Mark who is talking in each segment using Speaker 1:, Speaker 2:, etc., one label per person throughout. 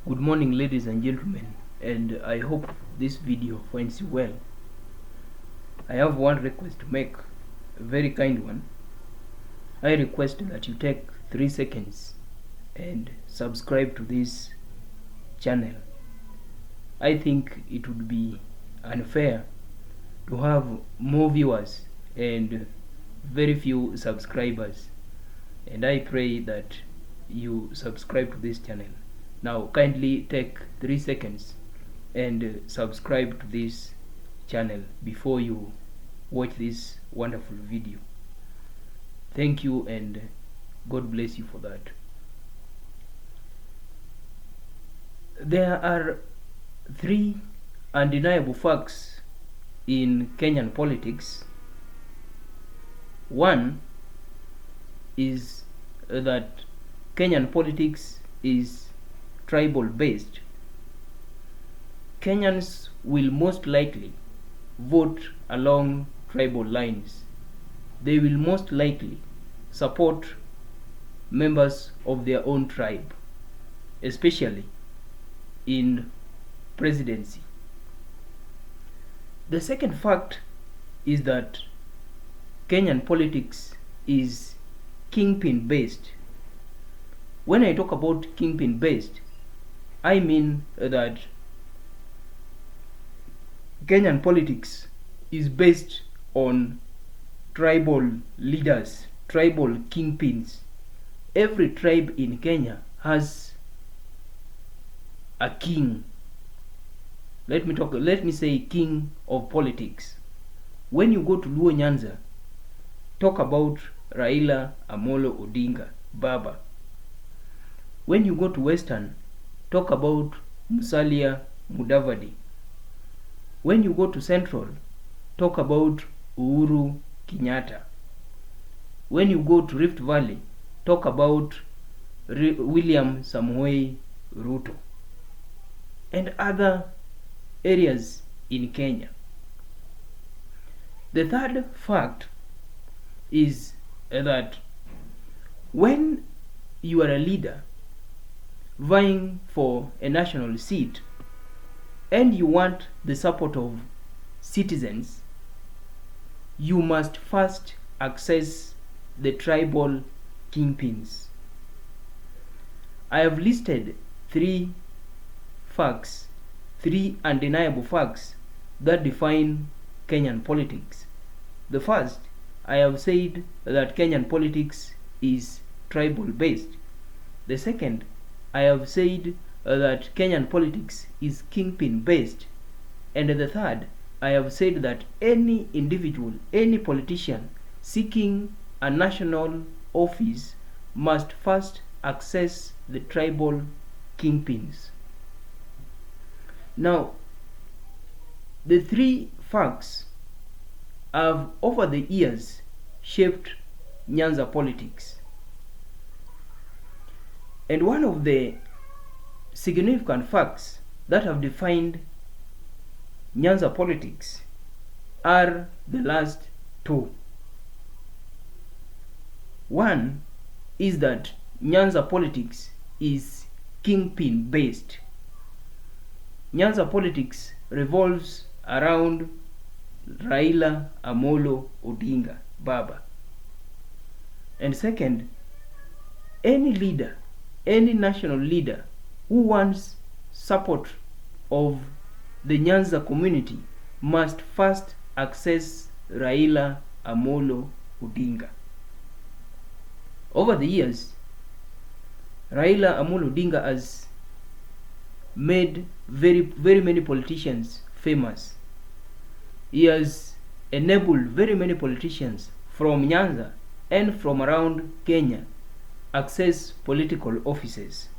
Speaker 1: Good morning, ladies and gentlemen, and I hope this video finds you well. I have one request to make, a very kind one. I request that you take 3 seconds and subscribe to this channel. I think it would be unfair to have more viewers and very few subscribers, and I pray that you subscribe to this channel. Now kindly take 3 seconds and subscribe to this channel before you watch this wonderful video. Thank you, and God bless you for that. There are 3 undeniable facts in Kenyan politics. One is that Kenyan politics is tribal based. Kenyans will most likely vote along tribal lines. They will most likely support members of their own tribe, especially in presidency. The second fact is that Kenyan politics is Kingpin based. When I talk about Kingpin based, I mean that Kenyan politics is based on tribal leaders, tribal kingpins. Every tribe in Kenya has a king. Let me say king of politics. When you go to Luo Nyanza, talk about Raila, Amollo, Odinga, Baba. When you go to Western, talk about Musalia Mudavadi. When you go to Central, talk about Uhuru Kenyatta. When you go to Rift Valley, talk about William Samoei Ruto, and other areas in Kenya. The third fact is that when you are a leader vying for a national seat and you want the support of citizens, you must first access the tribal kingpins. I have listed 3 facts, 3 undeniable facts that define Kenyan politics. The first, I have said that Kenyan politics is tribal based. The second, I have said that Kenyan politics is kingpin based. And the third, I have said that any individual, any politician seeking a national office must first access the tribal kingpins. Now, the 3 facts have over the years shaped Nyanza politics. And one of the significant facts that have defined Nyanza politics are the last 2. One is that Nyanza politics is kingpin based. Nyanza politics revolves around Raila, Amollo, Odinga, Baba. And second, any leader, any national leader who wants support of the Nyanza community must first access Raila, Amollo, Odinga. Over the years, Raila Amollo Odinga has made very many politicians famous. He has enabled very many politicians from Nyanza and from around Kenya access political offices.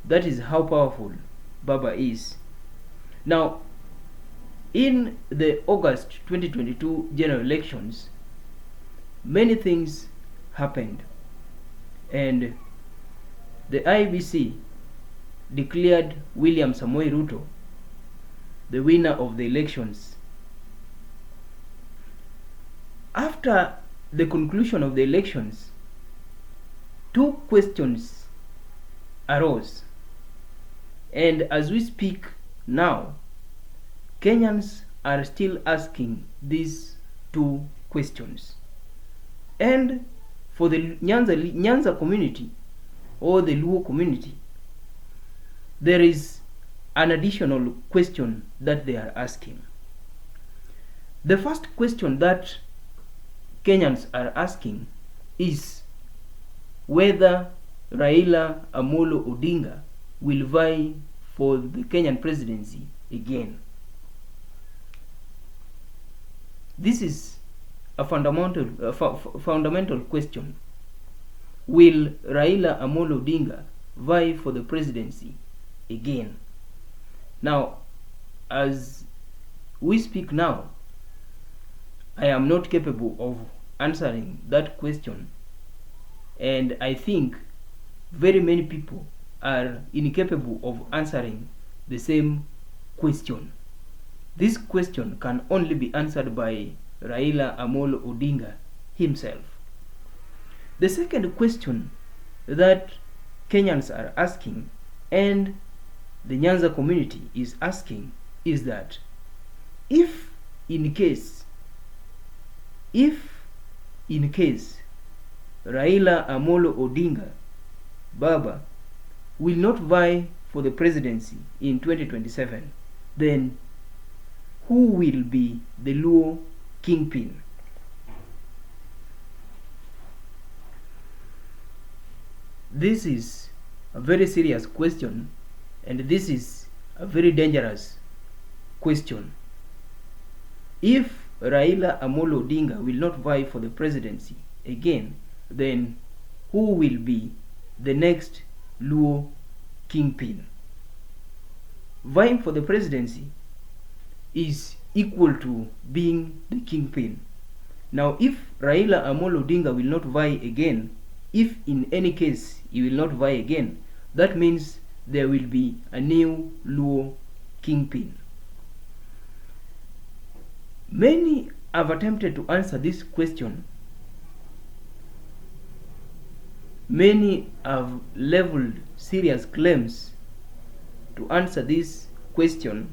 Speaker 1: That is how powerful Baba is. Now, in the August 2022 general elections, many things happened, and the IEBC declared William Samoei Ruto the winner of the elections. After the conclusion of the elections, 2 questions arose. And as we speak now, Kenyans are still asking these two questions. And for the Nyanza community or the Luo community, there is an additional question that they are asking. The first question that Kenyans are asking is whether Raila Amollo Odinga will vie for the Kenyan presidency again. This is a fundamental question. Will Raila Amollo Odinga vie for the presidency again? Now, as we speak now, I am not capable of answering that question, and I think very many people are incapable of answering the same question. This question can only be answered by Raila Amollo Odinga himself. The second question that Kenyans are asking and the Nyanza community is asking is that if in case Raila Amollo Odinga Baba will not vie for the presidency in 2027, then who will be the Luo Kingpin? This is a very serious question, and this is a very dangerous question. If Raila Amollo Odinga will not vie for the presidency again, then who will be the next Luo Kingpin? Vying for the presidency is equal to being the kingpin. Now, if Raila Amollo Odinga will not vie again, if in any case he will not vie again, that means there will be a new Luo kingpin. Many have attempted to answer this question. Many have leveled serious claims to answer this question,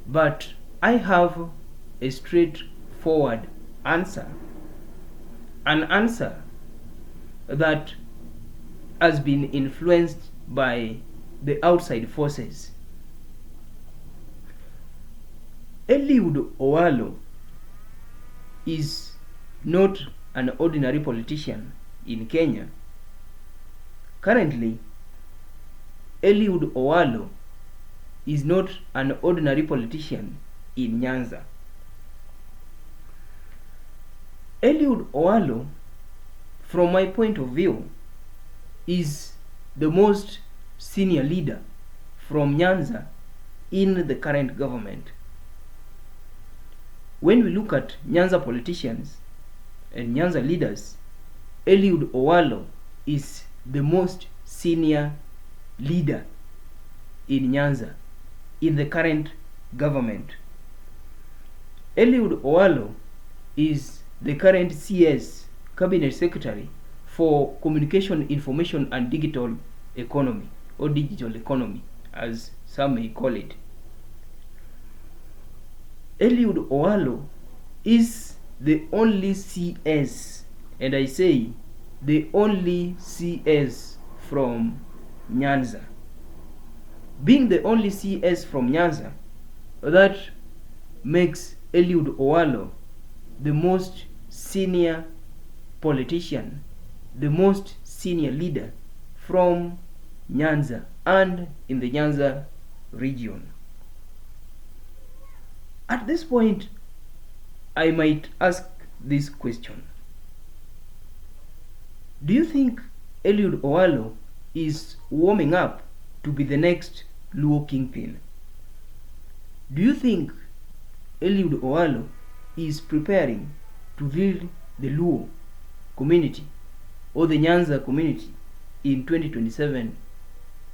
Speaker 1: but I have a straightforward answer, an answer that has been influenced by the outside forces. Eliud Owalo is not an ordinary politician in Kenya. Currently, Eliud Owalo is not an ordinary politician in Nyanza. Eliud Owalo, from my point of view, is the most senior leader from Nyanza in the current government. When we look at Nyanza politicians and Nyanza leaders, Eliud Owalo is the most senior leader in Nyanza in the current government. Eliud Owalo is the current CS, Cabinet Secretary for Communication, Information and Digital Economy, or Digital Economy as some may call it. Eliud Owalo is the only CS, and I say the only CS from Nyanza. Being the only CS from Nyanza, that makes Eliud Owalo the most senior politician, the most senior leader from Nyanza and in the Nyanza region. At this point, I might ask this question. Do you think Eliud Owalo is warming up to be the next Luo Kingpin? Do you think Eliud Owalo is preparing to lead the Luo community or the Nyanza community in 2027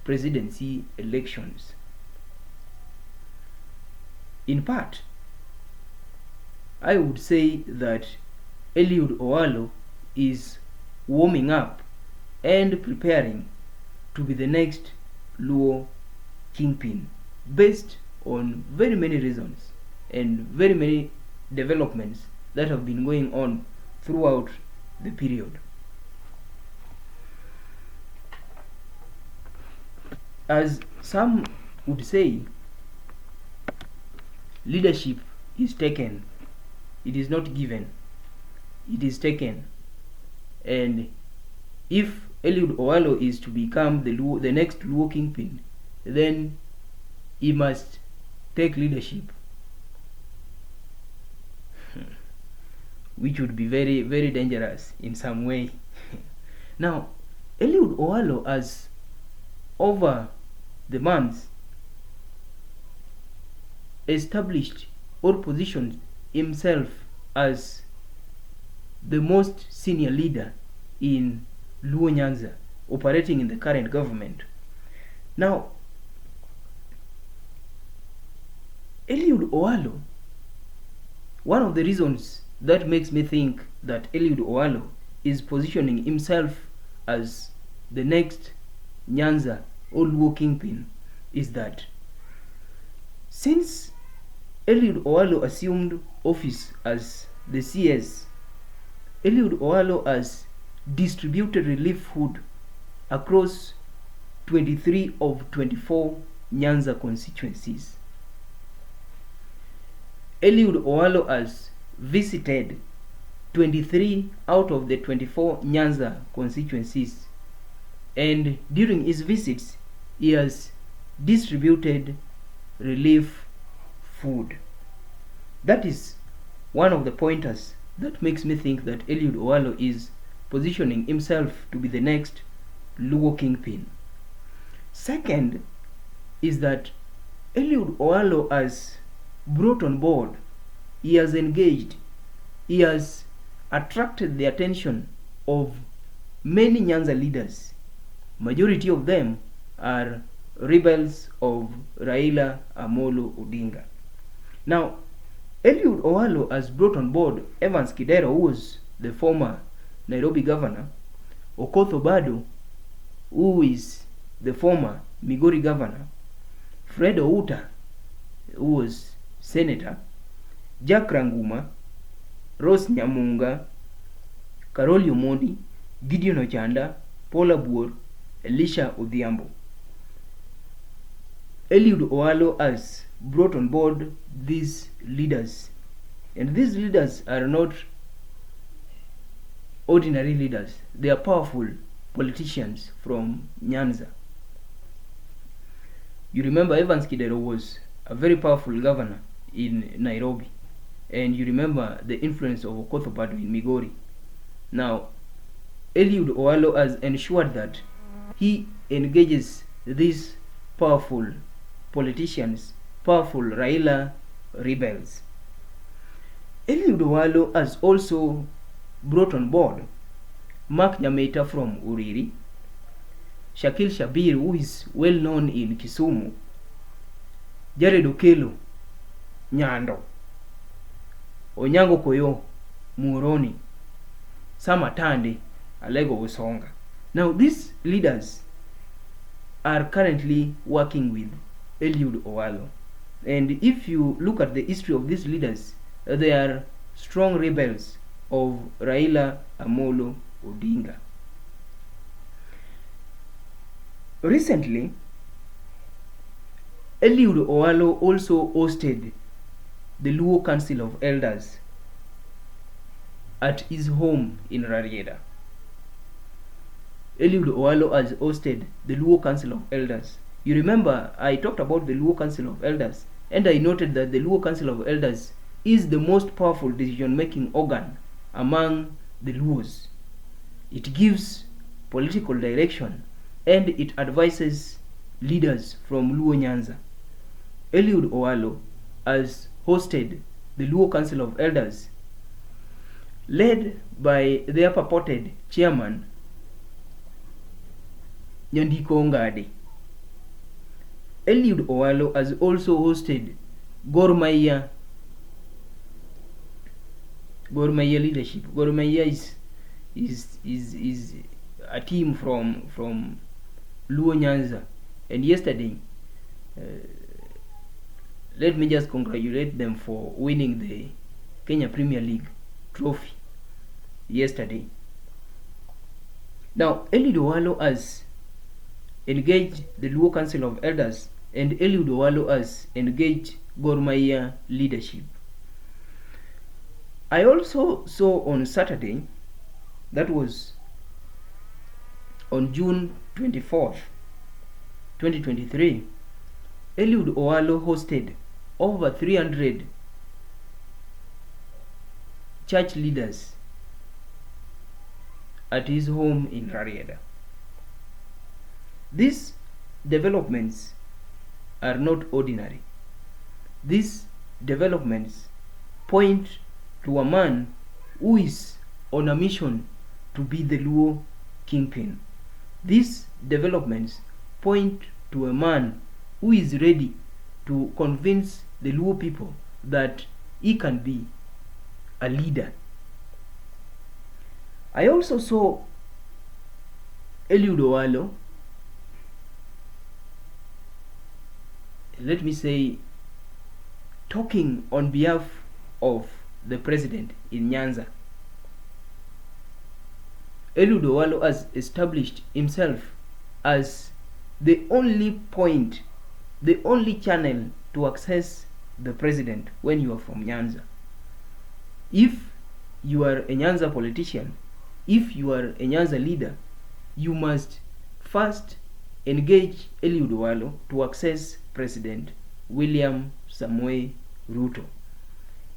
Speaker 1: presidency elections? In part, I would say that Eliud Owalo is warming up and preparing to be the next Luo Kingpin, based on very many reasons and very many developments that have been going on throughout the period. As some would say, leadership is taken, it is not given, it is taken. And if Eliud Owalo is to become the next Luo Kingpin, then he must take leadership, which would be very, very dangerous in some way. Now, Eliud Owalo has, over the months, established or positioned himself as the most senior leader in Luo Nyanza, operating in the current government. Now, Eliud Owalo, one of the reasons that makes me think that Eliud Owalo is positioning himself as the next Nyanza or Luo Kingpin is that since Eliud Owalo assumed office as the CS, Eliud Owalo has distributed relief food across 23 of 24 Nyanza constituencies. Eliud Owalo has visited 23 out of the 24 Nyanza constituencies, and during his visits he has distributed relief food. That is one of the pointers that makes me think that Eliud Owalo is positioning himself to be the next Luo Kingpin. Second is that Eliud Owalo has brought on board, he has engaged, he has attracted the attention of many Nyanza leaders. Majority of them are rebels of Raila, Amollo, Odinga. Now, Eliud Owalo has brought on board Evans Kidero, who was the former Nairobi governor, Okoth Obado, who is the former Migori governor, Fred Outa, who was senator, Jack Ranguma, Rose Nyamunga, Carol Omondi, Gideon Ochanda, Paula Buor, Elisha Odhiambo. Eliud Owalo has brought on board these leaders, and these leaders are not ordinary leaders, they are powerful politicians from Nyanza. You remember Evans Kidero was a very powerful governor in Nairobi, and you remember the influence of Okoth Obado in Migori. Now, Eliud Owalo has ensured that he engages these powerful politicians, powerful Raila rebels. Eliud Owalo has also brought on board Mark Nyameta from Uriri, Shakil Shabir, who is well known in Kisumu, Jared Okelo, Nyando, Onyango Koyo, Muroni, Samatande, Alego Usonga. Now these leaders are currently working with Eliud Owalo, and if you look at the history of these leaders, they are strong rebels of Raila Amollo Odinga. Recently, Eliud Owalo also hosted the Luo Council of Elders at his home in Rarieda. Eliud Owalo has hosted the Luo Council of Elders. You remember I talked about the Luo Council of Elders, and I noted that the Luo Council of Elders is the most powerful decision-making organ among the Luos. It gives political direction and it advises leaders from Luo Nyanza. Eliud Owalo has hosted the Luo Council of Elders, led by their purported chairman, Nyandiko Ngade. Eliud Owalo has also hosted Gor Mahia leadership. Gor Mahia is a team from Luo Nyanza. And yesterday, let me just congratulate them for winning the Kenya Premier League trophy yesterday. Now, Eliud Owalo has engaged the Luo Council of Elders, and Eliud Owalo has engaged Gor Mahia leadership. I also saw on Saturday, that was on June 24th, 2023, Eliud Owalo hosted over 300 church leaders at his home in Rarieda. These developments are not ordinary. These developments point to a man who is on a mission to be the Luo Kingpin. These developments point to a man who is ready to convince the Luo people that he can be a leader. I also saw Eliud Owalo, let me say, talking on behalf of the president in Nyanza. Eliud Owalo has established himself as the only point, the only channel to access the president when you are from Nyanza. If you are a Nyanza politician, if you are a Nyanza leader, you must first engage Eliud Owalo to access President William Samoei Ruto.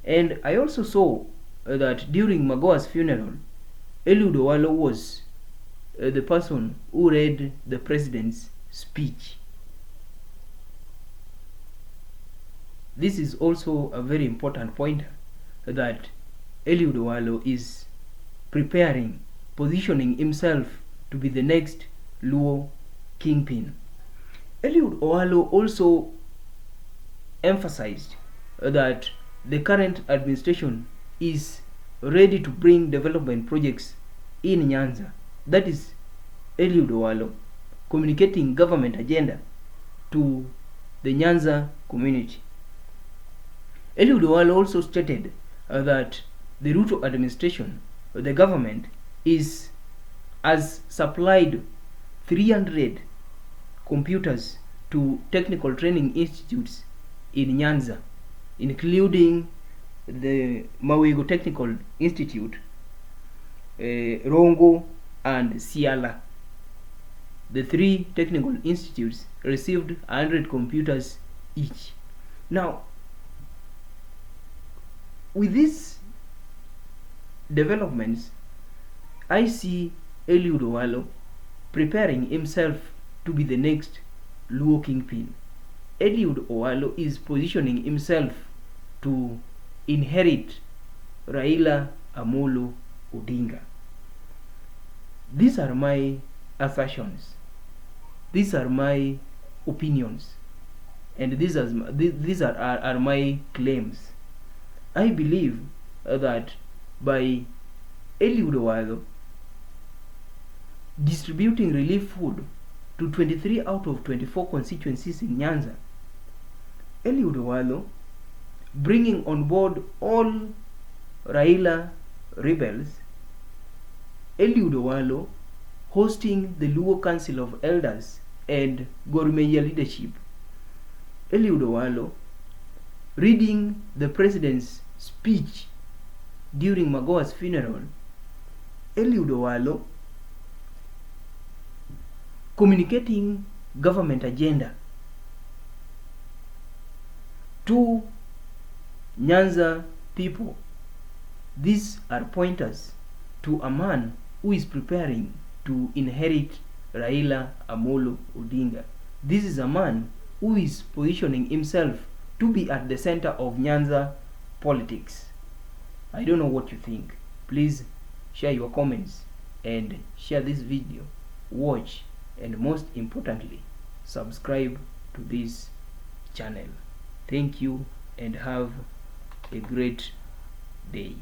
Speaker 1: And I also saw that during Magoha's funeral, Eliud Owalo was the person who read the president's speech. This is also a very important pointer, that Eliud Owalo is preparing, positioning himself to be the next Luo Kingpin. Eliud Owalo also emphasized that the current administration is ready to bring development projects in Nyanza. That is Eliud Owalo communicating government agenda to the Nyanza community. Eliud Owalo also stated that the Ruto administration, the government, has supplied 300 computers to technical training institutes in Nyanza, including the Mawego Technical Institute, Rongo and Siala. The three technical institutes received 100 computers each. Now, with these developments, I see Eliud Owalo preparing himself to be the next Luo Kingpin. Eliud Owalo is positioning himself to inherit Raila Amollo Odinga. These are my assertions. These are my opinions. And these are my claims. I believe that by Eliud Owalo distributing relief food to 23 out of 24 constituencies in Nyanza, Eliud Owalo bringing on board all Raila rebels, Eliud Owalo hosting the Luo Council of Elders and Gor Mahia leadership, Eliud Owalo reading the president's speech during Magoha's funeral, Eliud Owalo communicating government agenda to Nyanza people. These are pointers to a man who is preparing to inherit Raila Amollo Odinga. This is a man who is positioning himself to be at the center of Nyanza politics. I don't know what you think. Please share your comments and share this video. Watch, and most importantly, subscribe to this channel. Thank you and have a great day.